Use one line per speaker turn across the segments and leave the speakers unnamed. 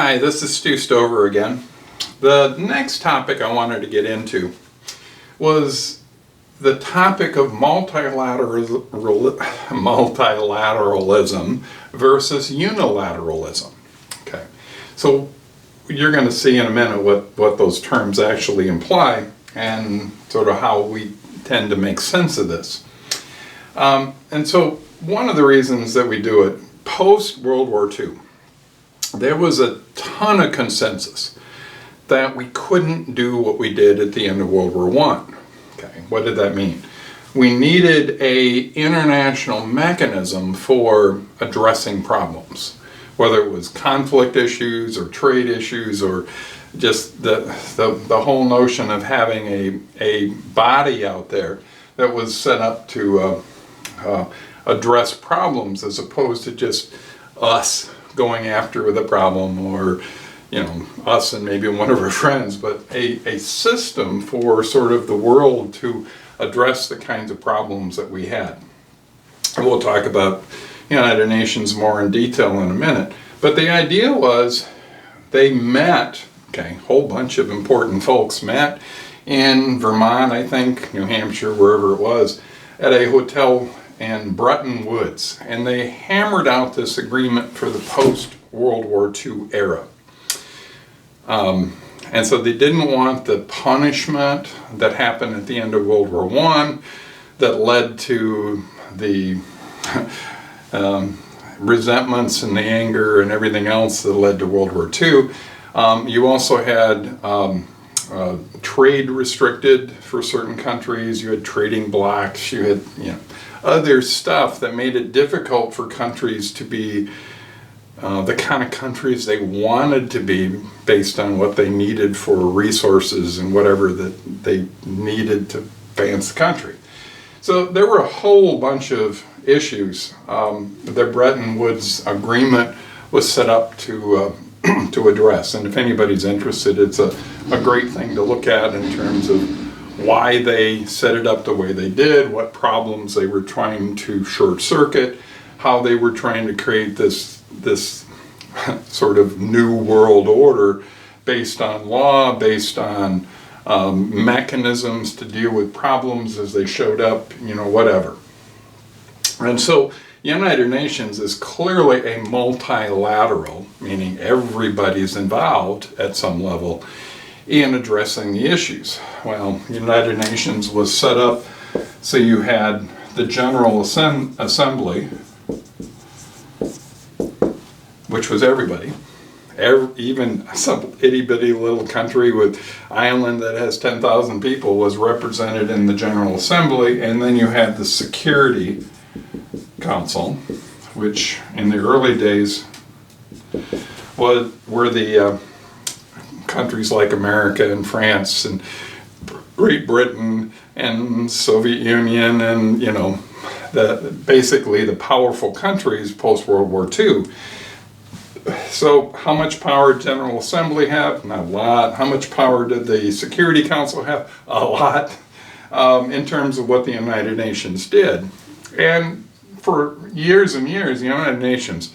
Hi, this is Stu Stover again. The next topic I wanted to get into was the topic of multilateralism versus unilateralism. Okay, so you're going to see in a minute what those terms actually imply and sort of how we tend to make sense of this. And so one of the reasons that we do it, post-World War II, there was a ton of consensus that we couldn't do what we did at the end of World War I. Okay, what did that mean? We needed an international mechanism for addressing problems, whether it was conflict issues or trade issues or just the whole notion of having a body out there that was set up to address problems as opposed to just us going after the problem, or us and maybe one of our friends, but a system for sort of the world to address the kinds of problems that we had. And we'll talk about United Nations more in detail in a minute, but the idea was they met, a whole bunch of important folks met in Vermont, I think, New Hampshire, wherever it was, at a hotel in Bretton Woods, and they hammered out this agreement for the post-World War II era. And so they didn't want the punishment that happened at the end of World War I that led to the resentments and the anger and everything else that led to World War II. You also had trade restricted for certain countries. You had trading blocks. You had other stuff that made it difficult for countries to be the kind of countries they wanted to be based on what they needed for resources and whatever that they needed to advance the country. So there were a whole bunch of issues. The Bretton Woods Agreement was set up to address, and if anybody's interested, it's a great thing to look at in terms of why they set it up the way they did, what problems they were trying to short circuit, how they were trying to create this sort of new world order based on law, based on mechanisms to deal with problems as they showed up, whatever. And so United Nations is clearly a multilateral, meaning everybody's involved at some level in addressing the issues. Well, United Nations was set up so you had the General Assembly, which was everybody, even some itty-bitty little country with island that has 10,000 people was represented in the General Assembly, and then you had the Security Council, which in the early days were the countries like America and France and Great Britain and Soviet Union and basically the powerful countries post-World War II. So how much power did General Assembly have? Not a lot. How much power did the Security Council have? A lot, in terms of what the United Nations did. And for years and years, the United Nations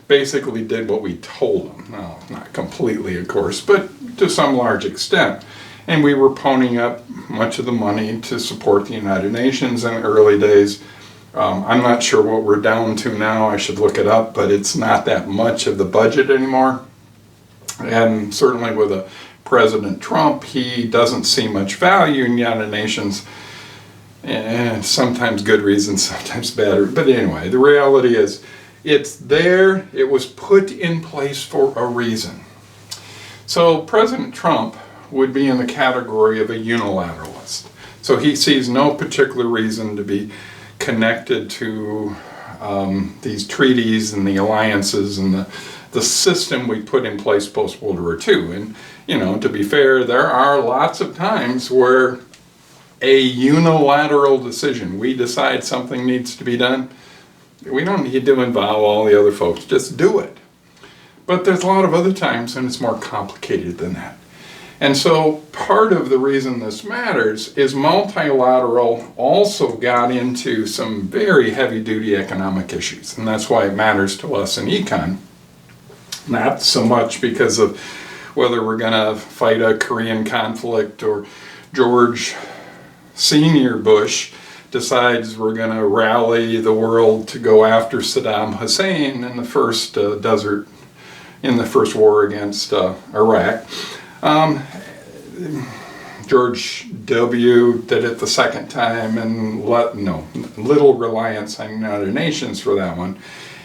basically did what we told them. No, not completely, of course, but to some large extent. And we were ponying up much of the money to support the United Nations in the early days. I'm not sure what we're down to now. I should look it up, but it's not that much of the budget anymore. And certainly with President Trump, he doesn't see much value in United Nations. And sometimes good reasons, sometimes bad. But anyway, the reality is it's there. It was put in place for a reason. So President Trump would be in the category of a unilateralist. So he sees no particular reason to be connected to these treaties and the alliances and the system we put in place post-World War II. And, to be fair, there are lots of times where a unilateral decision, we decide something needs to be done, we don't need to involve all the other folks, just do it. But there's a lot of other times when it's more complicated than that. And so part of the reason this matters is multilateral also got into some very heavy-duty economic issues, and that's why it matters to us in Econ. Not so much because of whether we're going to fight a Korean conflict or George Senior Bush decides we're going to rally the world to go after Saddam Hussein in the first in the first war against Iraq. George W. did it the second time, and little reliance on United Nations for that one.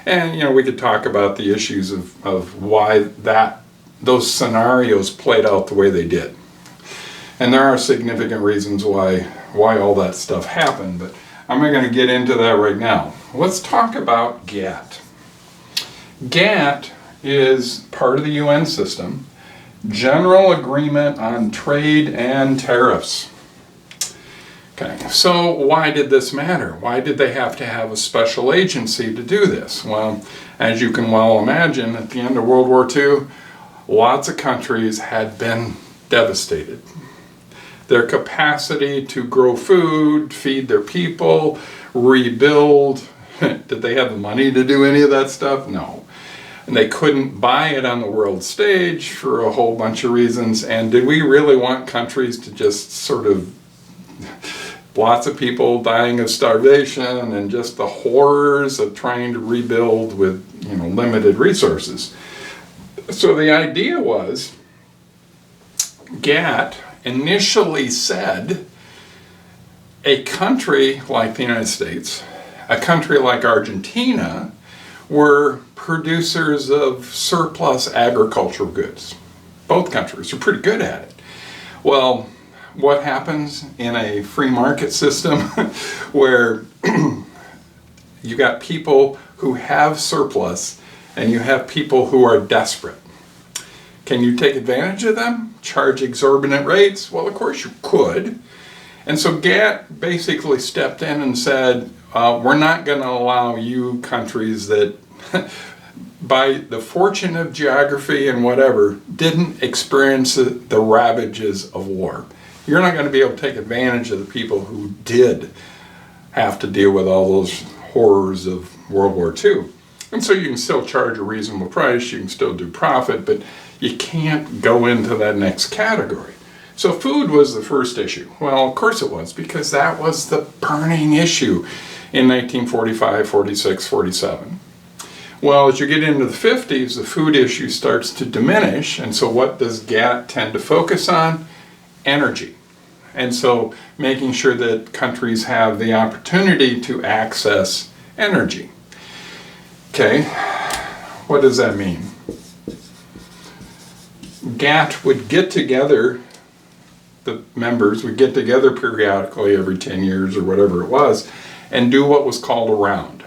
And we could talk about the issues of why those scenarios played out the way they did. And there are significant reasons why all that stuff happened, but I'm not going to get into that right now. Let's talk about GATT. GATT is part of the UN system, General Agreement on Trade and Tariffs. Okay, so why did this matter? Why did they have to have a special agency to do this? Well, as you can well imagine, at the end of World War II, lots of countries had been devastated. Their capacity to grow food, feed their people, rebuild, did they have the money to do any of that stuff? No. And they couldn't buy it on the world stage for a whole bunch of reasons. And did we really want countries to just sort of, lots of people dying of starvation and just the horrors of trying to rebuild with limited resources? So the idea was, GATT initially said a country like the United States, a country like Argentina, were producers of surplus agricultural goods. Both countries are pretty good at it. Well, what happens in a free market system where you got people who have surplus and you have people who are desperate? Can you take advantage of them? Charge exorbitant rates? Well, of course you could. And so GATT basically stepped in and said, we're not going to allow you countries that, by the fortune of geography and whatever, didn't experience the ravages of war. You're not going to be able to take advantage of the people who did have to deal with all those horrors of World War II. And so you can still charge a reasonable price, you can still do profit, but you can't go into that next category. So food was the first issue. Well, of course it was, because that was the burning issue in 1945, 46, 47. Well, as you get into the 50s, the food issue starts to diminish, and so what does GATT tend to focus on? Energy. And so making sure that countries have the opportunity to access energy. Okay, what does that mean? GATT would get together, the members would get together periodically every 10 years or whatever it was, and do what was called a round.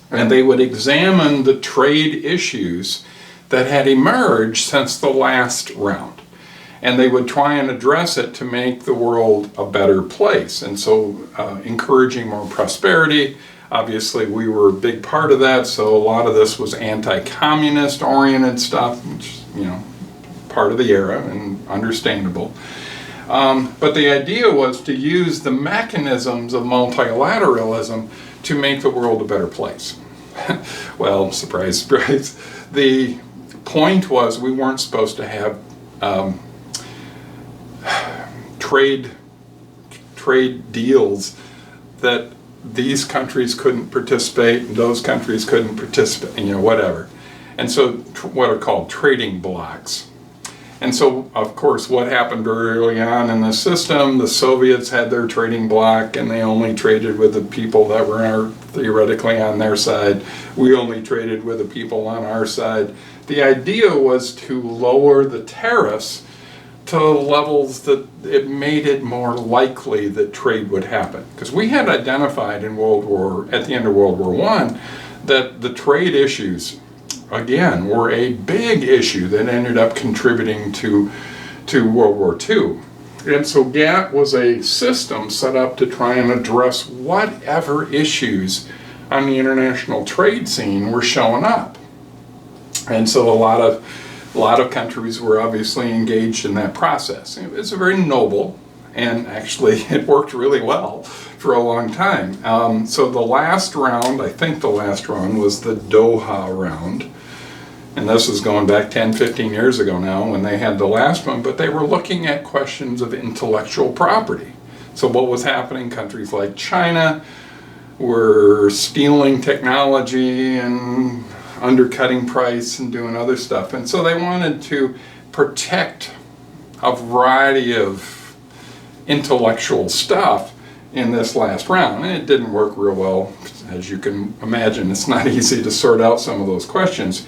And they would examine the trade issues that had emerged since the last round. And they would try and address it to make the world a better place. And so encouraging more prosperity, obviously we were a big part of that, so a lot of this was anti-communist oriented stuff, which part of the era and understandable. But the idea was to use the mechanisms of multilateralism to make the world a better place. Well, surprise, surprise. The point was we weren't supposed to have trade deals that these countries couldn't participate and those countries couldn't participate, whatever. And so what are called trading blocks. And so, of course, what happened very early on in the system, the Soviets had their trading bloc and they only traded with the people that were theoretically on their side. We only traded with the people on our side. The idea was to lower the tariffs to levels that it made it more likely that trade would happen. Because we had identified at the end of World War I, that the trade issues, again, were a big issue that ended up contributing to World War II. And so GATT was a system set up to try and address whatever issues on the international trade scene were showing up. And so a lot of countries were obviously engaged in that process. It was very noble, and actually it worked really well for a long time. So the last round, I think the last round, was the Doha round. And this is going back 10, 15 years ago now when they had the last one, but they were looking at questions of intellectual property. So what was happening? Countries like China were stealing technology and undercutting price and doing other stuff. And so they wanted to protect a variety of intellectual stuff in this last round. And it didn't work real well. As you can imagine, it's not easy to sort out some of those questions.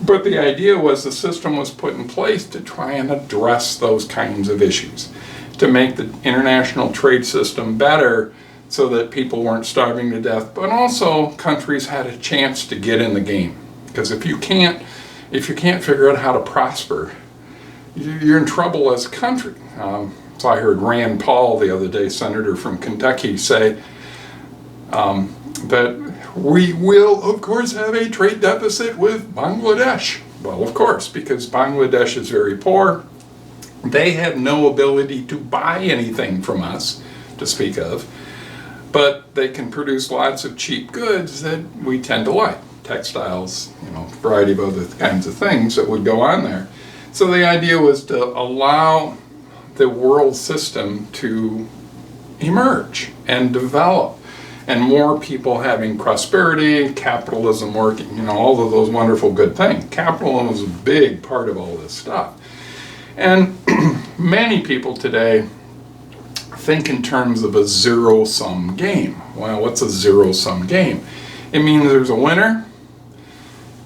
But the idea was the system was put in place to try and address those kinds of issues, to make the international trade system better so that people weren't starving to death, but also countries had a chance to get in the game. Because if you can't figure out how to prosper, you're in trouble as a country. So I heard Rand Paul the other day, senator from Kentucky, say that we will, of course, have a trade deficit with Bangladesh. Well, of course, because Bangladesh is very poor. They have no ability to buy anything from us, to speak of, but they can produce lots of cheap goods that we tend to like. Textiles, a variety of other kinds of things that would go on there. So the idea was to allow the world system to emerge and develop, and more people having prosperity, capitalism working, all of those wonderful good things. Capitalism is a big part of all this stuff. And many people today think in terms of a zero-sum game. Well, what's a zero-sum game? It means there's a winner,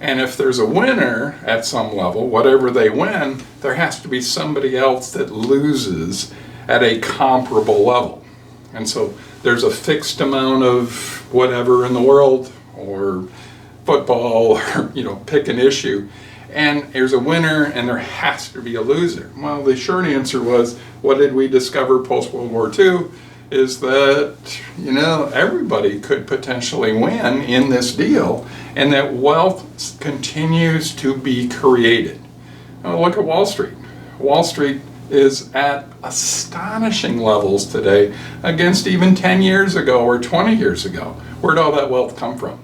and if there's a winner at some level, whatever they win, there has to be somebody else that loses at a comparable level. And so there's a fixed amount of whatever in the world, or football, or pick an issue, and there's a winner and there has to be a loser. Well, the short answer was, what did we discover post-World War II? Is that, everybody could potentially win in this deal, and that wealth continues to be created. Now look at Wall Street. Wall Street is at astonishing levels today against even 10 years ago or 20 years ago. Where'd all that wealth come from?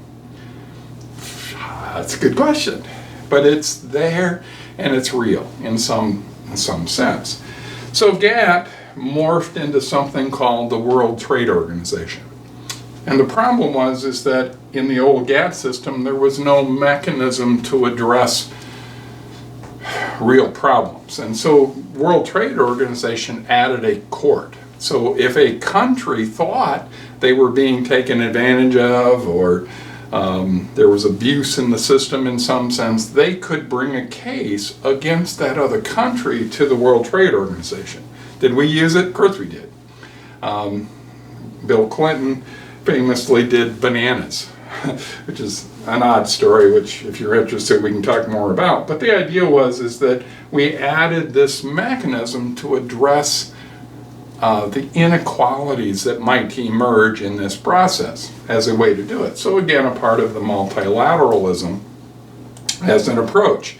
That's a good question. But it's there and it's real in some sense. So GATT morphed into something called the World Trade Organization. And the problem is that in the old GATT system, there was no mechanism to address real problems. And so World Trade Organization added a court. So if a country thought they were being taken advantage of, or there was abuse in the system in some sense, they could bring a case against that other country to the World Trade Organization. Did we use it? Of course we did. Bill Clinton famously did bananas, which is an odd story, which if you're interested we can talk more about. But the idea is that we added this mechanism to address the inequalities that might emerge in this process as a way to do it. So again, a part of the multilateralism as an approach.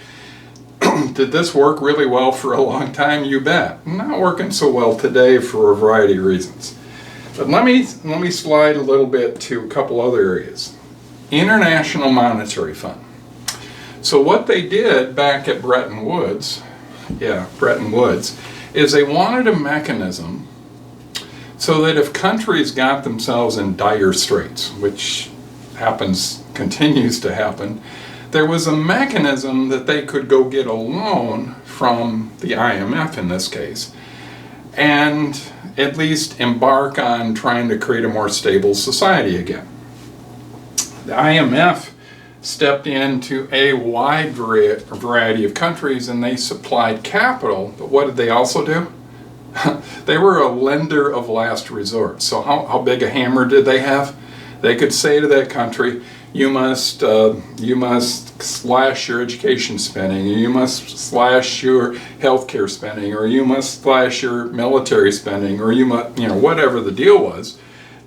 Did this work really well for a long time? You bet. Not working so well today for a variety of reasons. But let me slide a little bit to a couple other areas. International Monetary Fund. So what they did back at Bretton Woods, is they wanted a mechanism so that if countries got themselves in dire straits, which continues to happen, there was a mechanism that they could go get a loan from the IMF in this case, and at least embark on trying to create a more stable society again. The IMF stepped into a wide variety of countries and they supplied capital, but what did they also do? They were a lender of last resort. So how big a hammer did they have? They could say to that country, you must slash your education spending, or you must slash your healthcare spending, or you must slash your military spending, or you must, whatever the deal was.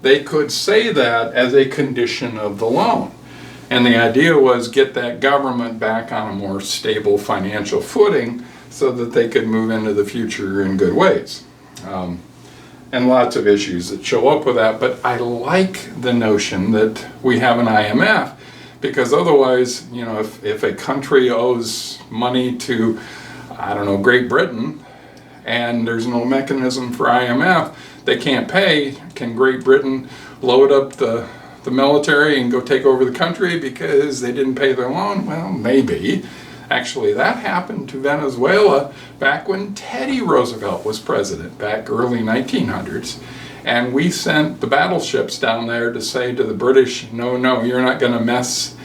They could say that as a condition of the loan. And the idea was get that government back on a more stable financial footing so that they could move into the future in good ways. And lots of issues that show up with that, but I like the notion that we have an IMF because otherwise, you know, if a country owes money to, I don't know, Great Britain, and there's no mechanism for IMF, they can't pay. Can Great Britain load up the military and go take over the country because they didn't pay their loan? Well, maybe. Actually, that happened to Venezuela back when Teddy Roosevelt was president, back early 1900s. And we sent the battleships down there to say to the British, no, you're not going to mess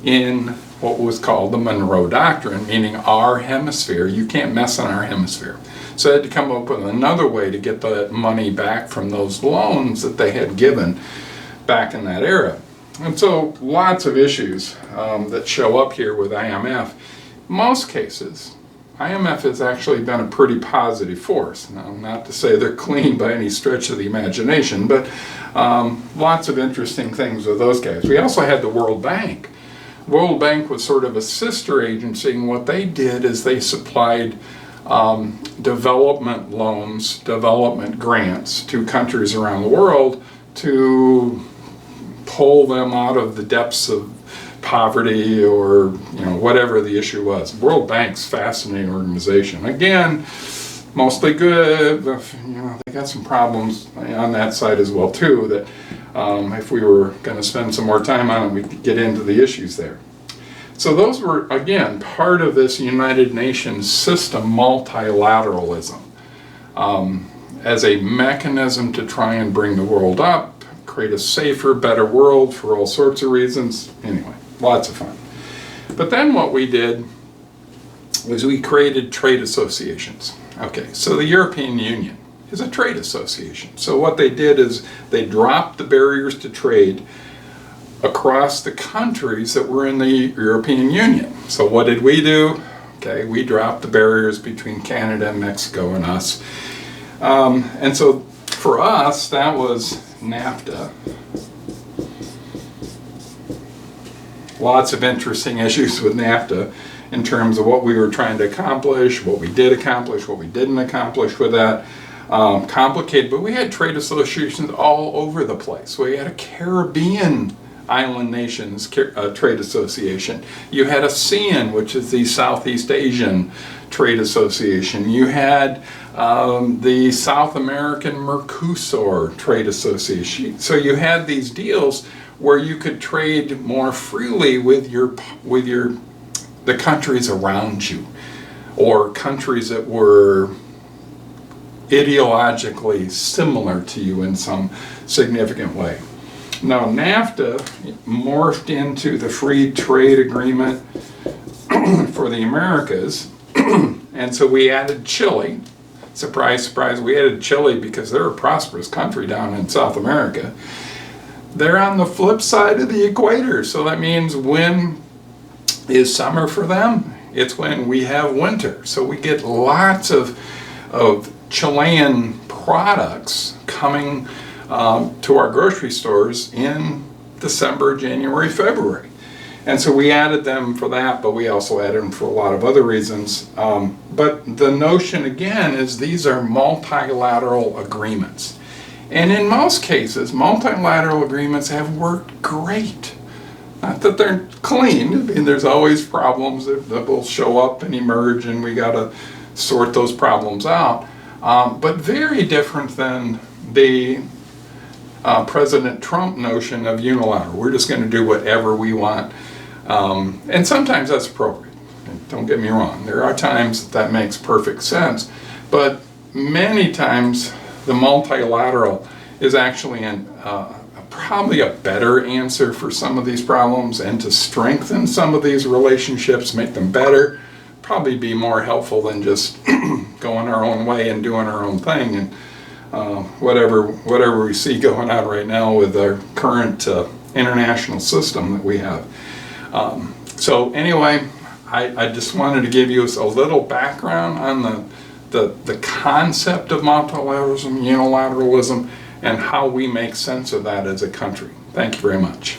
in what was called the Monroe Doctrine, meaning our hemisphere. You can't mess in our hemisphere. So they had to come up with another way to get the money back from those loans that they had given back in that era. And so lots of issues that show up here with IMF. Most cases, IMF has actually been a pretty positive force. Now, not to say they're clean by any stretch of the imagination, but lots of interesting things with those guys. We also had the World Bank. World Bank was sort of a sister agency, and what they did is they supplied development loans, development grants to countries around the world to pull them out of the depths of poverty, or whatever the issue was. World Bank's fascinating organization. Again, mostly good. They got some problems on that side as well too, that if we were going to spend some more time on it, we could get into the issues there. So those were, again, part of this United Nations system, multilateralism, as a mechanism to try and bring the world up, create a safer, better world for all sorts of reasons. Anyway, lots of fun. But then what we did was we created trade associations. Okay, so the European Union is a trade association. So what they did is they dropped the barriers to trade across the countries that were in the European Union. So what did we do? Okay, we dropped the barriers between Canada and Mexico and us. And so for us, that was NAFTA. Lots of interesting issues with NAFTA in terms of what we were trying to accomplish, what we did accomplish, what we didn't accomplish with that. Complicated, but we had trade associations all over the place. We had a Caribbean Island Nations Trade Association. You had ASEAN, which is the Southeast Asian Trade Association. You had the South American Mercosur Trade Association. So you had these deals where you could trade more freely with the countries around you, or countries that were ideologically similar to you in some significant way. Now, NAFTA morphed into the Free Trade Agreement for the Americas, and so we added Chile. Surprise, surprise, we added Chile because they're a prosperous country down in South America. They're on the flip side of the equator, so that means when is summer for them? It's when we have winter. So we get lots of Chilean products coming to our grocery stores in December, January, February. And so we added them for that, but we also added them for a lot of other reasons. But the notion, again, is these are multilateral agreements. And in most cases, multilateral agreements have worked great. Not that they're clean. I mean, there's always problems that will show up and emerge, and we got to sort those problems out. But very different than the President Trump notion of unilateral. We're just going to do whatever we want. And sometimes that's appropriate. Don't get me wrong. There are times that makes perfect sense. But many times the multilateral is actually probably a better answer for some of these problems, and to strengthen some of these relationships, make them better, probably be more helpful than just going our own way and doing our own thing. And whatever we see going on right now with our current international system that we have. So anyway, I just wanted to give you a little background on the concept of multilateralism, unilateralism, and how we make sense of that as a country. Thank you very much.